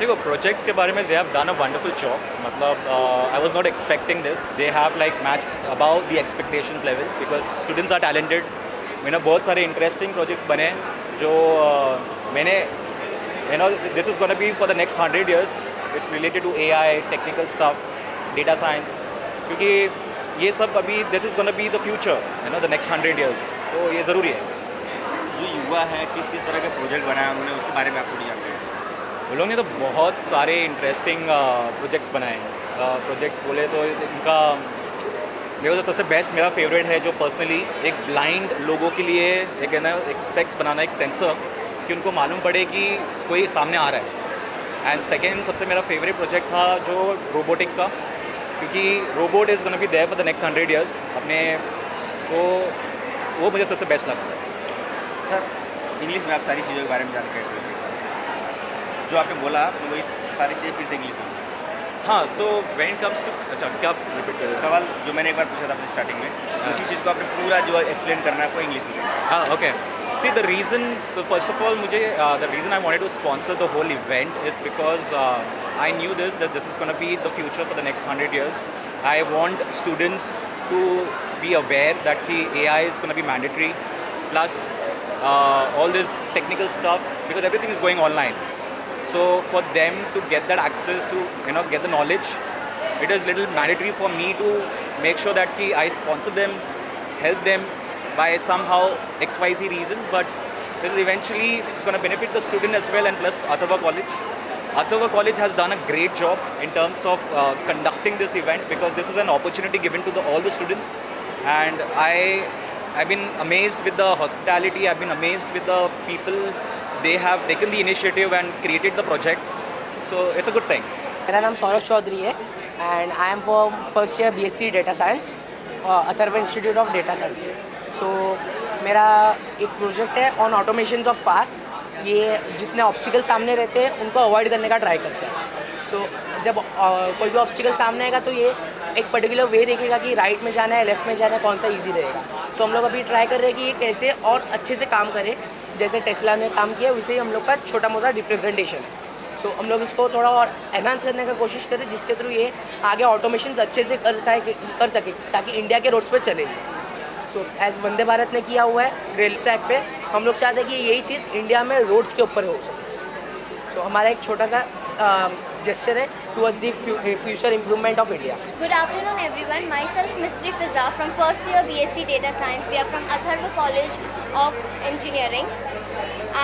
देखो प्रोजेक्ट्स के बारे में they have done a wonderful job. मतलब I was not expecting this. They have like matched about the expectations level because students are talented. मैंने बहुत सारे इंटरेस्टिंग प्रोजेक्ट्स बने जो मैंने this is gonna be for the next 100 years. It's related to AI, technical stuff, data science, क्योंकि ये सब अभी this is gonna be the future the next 100 years. तो ये ज़रूरी है. जो युवा है किस किस तरह के प्रोजेक्ट बनाए उन्होंने उसके बारे में आपको नहीं जानते हैं? वो लोग ने तो बहुत सारे इंटरेस्टिंग प्रोजेक्ट्स बनाए हैं. प्रोजेक्ट्स बोले तो इनका मेरे को तो सबसे बेस्ट मेरा फेवरेट है जो पर्सनली एक ब्लाइंड लोगों के लिए एक है ना एक स्पेक्स बनाना, एक सेंसर कि उनको मालूम पड़े कि कोई सामने आ रहा है. एंड सेकेंड सबसे मेरा फेवरेट प्रोजेक्ट था जो रोबोटिक का, क्योंकि robot is gonna be there for the next 100 years अपने. तो वो मुझे सबसे बेस्ट लगा. सर इंग्लिश में आप सारी चीज़ों के बारे में जानकारी दीजिए. जो आपने बोला आपने वही सारी चीज़ें फिर से इंग्लिश में. हाँ, so when it comes to अच्छा क्या रिपीट कर रहे हो? सवाल जो मैंने एक बार पूछा था आपसे स्टार्टिंग में, उसी चीज़ को आपने पूरा जो एक्सप्लेन करना है आपको इंग्लिश में. हाँ, okay. See, the reason, so first of all, the reason I wanted to sponsor the whole event is because I knew that this is going to be the future for the next 100 years. I want students to be aware that AI is going to be mandatory, plus all this technical stuff, because everything is going online. So for them to get that access to get the knowledge, it is little mandatory for me to make sure that I sponsor them, help them by somehow XYZ reasons, but this is eventually it's going to benefit the student as well, and plus Atharva College. Atharva College has done a great job in terms of conducting this event because this is an opportunity given to all the students, and I've been amazed with the hospitality. I've been amazed with the people. They have taken the initiative and created the project, so it's a good thing. मेरा नाम सौरभ चौधरी है and I am for first year BSc data science Atharva institute of data science से. सो मेरा एक project है on automations of car. ये जितने obstacle सामने रहते हैं उनको अवॉइड करने का ट्राई करते हैं. सो जब कोई भी ऑब्स्टिकल सामने आएगा तो ये एक पर्टिकुलर वे देखेगा कि राइट में जाना है, लेफ्ट में जाना है, कौन सा ईजी रहेगा. सो हम लोग अभी ट्राई कर रहे हैं कि ये कैसे और अच्छे से काम करे. जैसे टेस्ला ने काम किया वैसे ही हम लोग का छोटा मोटा रिप्रेजेंटेशन है. सो हम लोग इसको थोड़ा और एनहांस करने का कोशिश करें जिसके थ्रू ये आगे ऑटोमेशन अच्छे से कर सके ताकि इंडिया के रोड्स पे चले. सो एज वंदे भारत ने किया हुआ है रेल ट्रैक पे, हम लोग चाहते हैं कि यही चीज़ इंडिया में रोड्स के ऊपर हो सके. सो हमारा एक छोटा सा gesture towards the future improvement of India. Good afternoon everyone. Myself Mistry Fiza from first year BSc Data Science. We are from Atharva College of Engineering,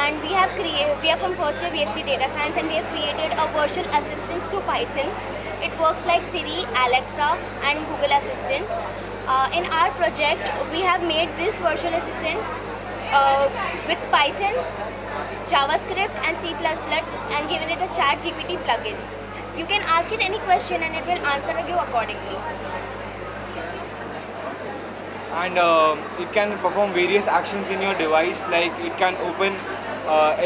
and we are from first year BSc Data Science, and we have created a virtual assistant to Python. It works like Siri, Alexa and Google Assistant. In our project we have made this virtual assistant with Python, JavaScript and C++ and given it a ChatGPT plugin. You can ask it any question and it will answer you accordingly. And it can perform various actions in your device, like it can open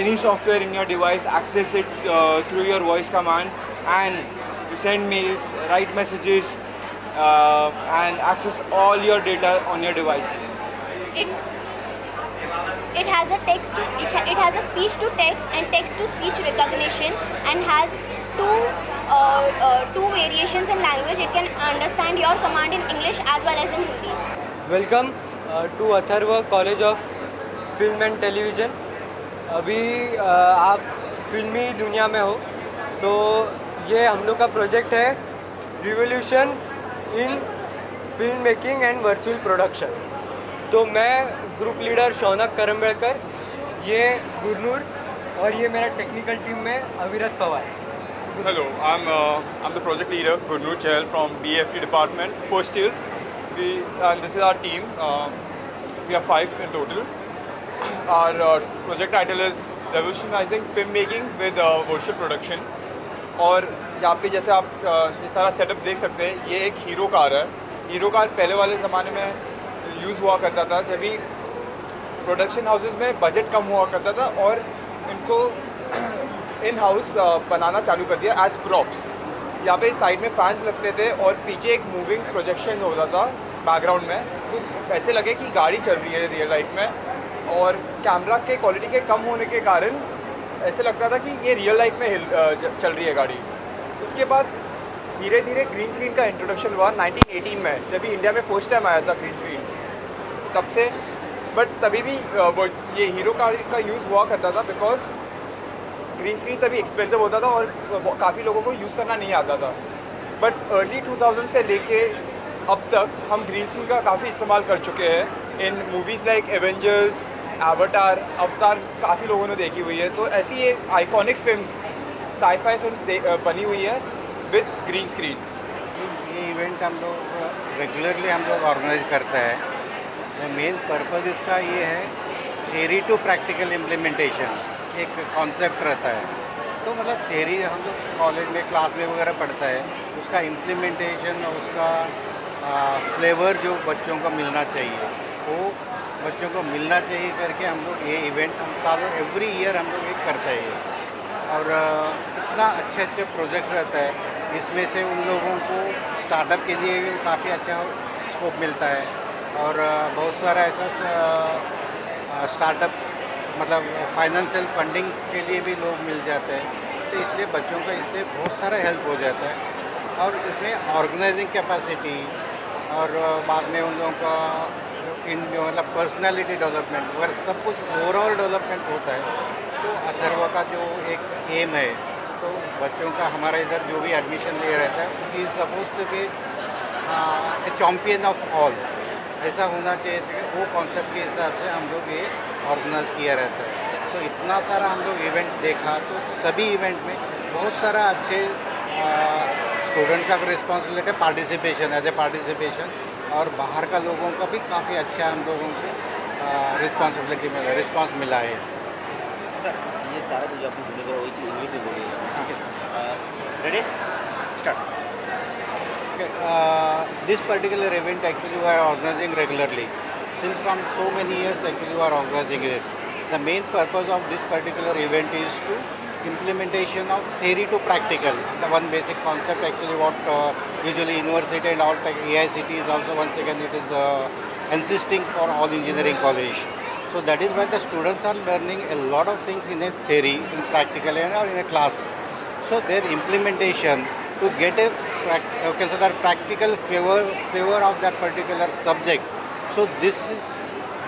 any software in your device, access it through your voice command, and send mails, write messages, and access all your data on your devices. It has a speech to text and text to speech recognition, and has two variations in language. It can understand your command in English as well as in Hindi. Welcome to Atharva college of film and television. अभी आप फिल्मी दुनिया में हो तो ये हम लोग का प्रोजेक्ट है revolution in film making and virtual production. तो मैं ग्रुप लीडर शौनक करम्बेलकर, ये गुरनूर और ये मेरा टेक्निकल टीम में अविरत Pawar. Hello, I'm the project leader Gurnoor Chahal from BFT department, first years. And this is our team. We are 5 in total. Our project title is Revolutionizing Filmmaking with Virtual Production. और यहाँ पे जैसे आप ये सारा setup देख सकते हैं, ये एक हीरो कार है. हीरो कार पहले वाले ज़माने में यूज़ हुआ करता था जब भी प्रोडक्शन हाउसेस में बजट कम हुआ करता था और इनको इन हाउस बनाना चालू कर दिया एज प्रॉप्स. यहाँ पे साइड में फैंस लगते थे और पीछे एक मूविंग प्रोजेक्शन होता था बैकग्राउंड में, तो ऐसे लगे कि गाड़ी चल रही है रियल लाइफ में. और कैमरा के क्वालिटी के कम होने के कारण ऐसे लगता था कि ये रियल लाइफ में चल रही है गाड़ी। उसके बाद धीरे धीरे ग्रीन स्क्रीन का इंट्रोडक्शन हुआ 1918 में, जब भी इंडिया में फर्स्ट टाइम आया था ग्रीन स्क्रीन, तब से। बट तभी भी वो ये हीरो कार का यूज़ हुआ करता था बिकॉज ग्रीन स्क्रीन तभी एक्सपेंसिव होता था और काफ़ी लोगों को यूज़ करना नहीं आता था। बट अर्ली 2000 से लेके अब तक हम ग्रीन स्क्रीन का काफ़ी इस्तेमाल कर चुके हैं इन मूवीज़ लाइक एवेंजर्स, एवतार। अवतार काफ़ी लोगों ने देखी हुई है। तो ऐसी ये आइकॉनिक फिल्म्स, साई-फाई फिल्म्स बनी हुई है विद ग्रीन स्क्रीन। ये इवेंट हम लोग रेगुलरली हम लोग ऑर्गेनाइज करते हैं। मेन पर्पज़ इसका ये है थ्योरी टू प्रैक्टिकल इम्प्लीमेंटेशन, एक कॉन्सेप्ट रहता है। तो मतलब थ्योरी हम लोग कॉलेज में क्लास में वगैरह पढ़ता है, उसका इम्प्लीमेंटेशन, उसका फ्लेवर जो बच्चों को मिलना चाहिए वो बच्चों को मिलना चाहिए करके हम लोग ये इवेंट हम सालों एवरी ईयर हम लोग एक करते हैं। और इतना अच्छे अच्छे प्रोजेक्ट्स रहता है, इसमें से उन लोगों को स्टार्टअप के लिए काफ़ी अच्छा स्कोप मिलता है। और बहुत सारा ऐसा स्टार्टअप मतलब फाइनेंशियल फंडिंग के लिए भी लोग मिल जाते हैं। तो इसलिए बच्चों का इससे बहुत सारा हेल्प हो जाता है। और इसमें ऑर्गेनाइजिंग कैपेसिटी और बाद में उन लोगों का इन मतलब पर्सनालिटी डेवलपमेंट वगैरह सब कुछ ओवरऑल डेवलपमेंट होता है। तो अथर्व का जो एक एम है, तो बच्चों का हमारा इधर जो भी एडमिशन ले रहता है ही is suppose to be a champion of all, ऐसा होना चाहिए कि वो कॉन्सेप्ट के हिसाब से हम लोग ये ऑर्गेनाइज किया रहता है। तो इतना सारा हम लोग इवेंट देखा, तो सभी इवेंट में बहुत सारा अच्छे स्टूडेंट का भी responsibility participation as a participation, और बाहर का लोगों का भी काफ़ी अच्छा हम लोगों को रिस्पॉन्स मिला है। सर ये सारा जो आपने बोले वही चीज़ इंग्लिश में बोली है। Ready start. This particular event actually we are organizing regularly. Since from so many years actually we are organizing this. The main purpose of this particular event is to implementation of theory to practical. The one basic concept actually what usually university and all AICT is also once again it is insisting for all engineering college. So that is why the students are learning a lot of things in a theory, in practical and or in a class. So their implementation to get a practical flavor of that particular subject. So this is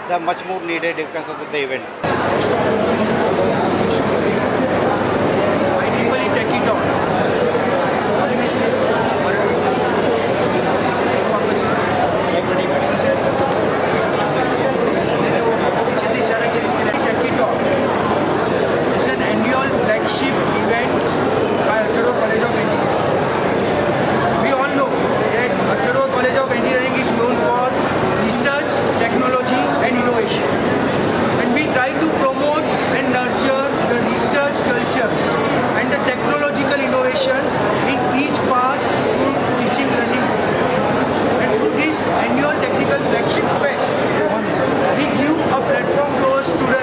the much more needed because of the event. It's an annual flagship event by Athero College of Engineering. We all know that Athero College of Engineering is known for research, technology and innovation. And we try to promote and nurture the research culture and the technological innovations in each part through teaching learning process. And through this annual technical flagship fest, we give a platform to our students